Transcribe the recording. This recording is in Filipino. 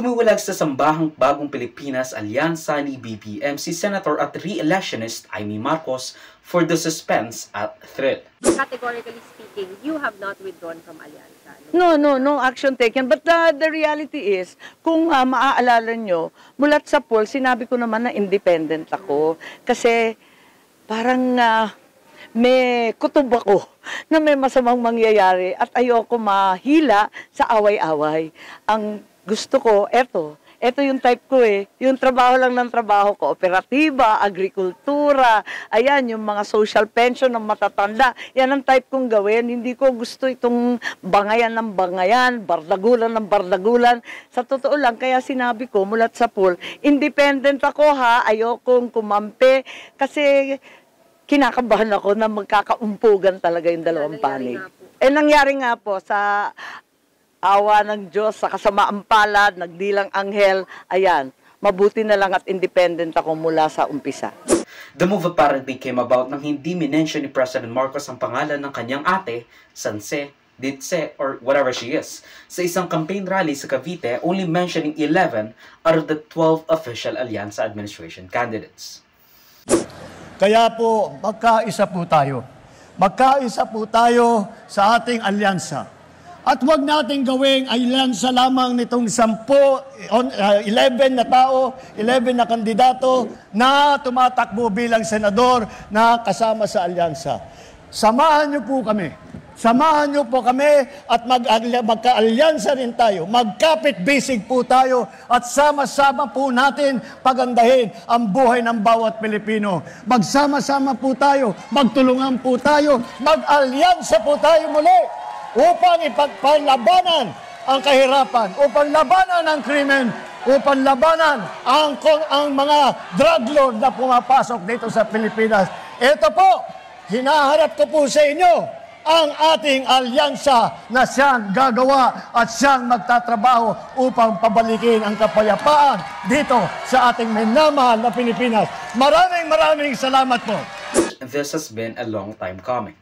Dumiwalag sa Sambahang Bagong Pilipinas Alyansa ni BBM si Senator at re-electionist Amy Marcos for the suspense at threat. Categorically speaking, you have not withdrawn from Alyansa. No action taken. But the reality is, kung maaalala nyo, mulat sa poll, sinabi ko naman na independent ako. Kasi parang may kutob ako na may masamang mangyayari at ayoko mahila sa away-away. Ang gusto ko, eto yung type ko yung trabaho lang ng trabaho ko, operatiba, agrikultura, ayan, yung mga social pension ng matatanda, yan ang type kong gawin. Hindi ko gusto itong bangayan ng bangayan, bardagulan ng bardagulan. Sa totoo lang, kaya sinabi ko, mulat sa pool, independent ako ayokong kumampi, kasi kinakabahan ako na magkakaumpugan talaga yung dalawang panig. Nangyari nga po sa awa ng Diyos, sa kasamaang palad, nagdilang anghel, ayan, mabuti na lang at independent ako mula sa umpisa. The move apparently came about nang hindi minention ni President Marcos ang pangalan ng kanyang ate, Sanse, Ditse, or whatever she is, sa isang campaign rally sa Cavite, only mentioning 11 out of the 12 official Alyansa administration candidates. Kaya po, magkaisa po tayo. Magkaisa po tayo sa ating alyansa. At huwag natin gawing alyansa lamang nitong 11 na tao, 11 na kandidato na tumatakbo bilang senador na kasama sa alyansa. Samahan niyo po kami. Samahan niyo po kami at magka-alyansa rin tayo. Magkapit-bisig po tayo at sama-sama po natin pagandahin ang buhay ng bawat Pilipino. Magsama-sama po tayo, magtulungan po tayo, mag-alyansa po tayo muli upang ipagpalabanan ang kahirapan, upang labanan ang krimen, upang labanan ang mga drug lord na pumapasok dito sa Pilipinas. Ito po, hinaharap ko po sa inyo ang ating alyansa na siyang gagawa at siyang magtatrabaho upang pabalikin ang kapayapaan dito sa ating minamahal na Pilipinas. Maraming salamat po. This has been a long time coming.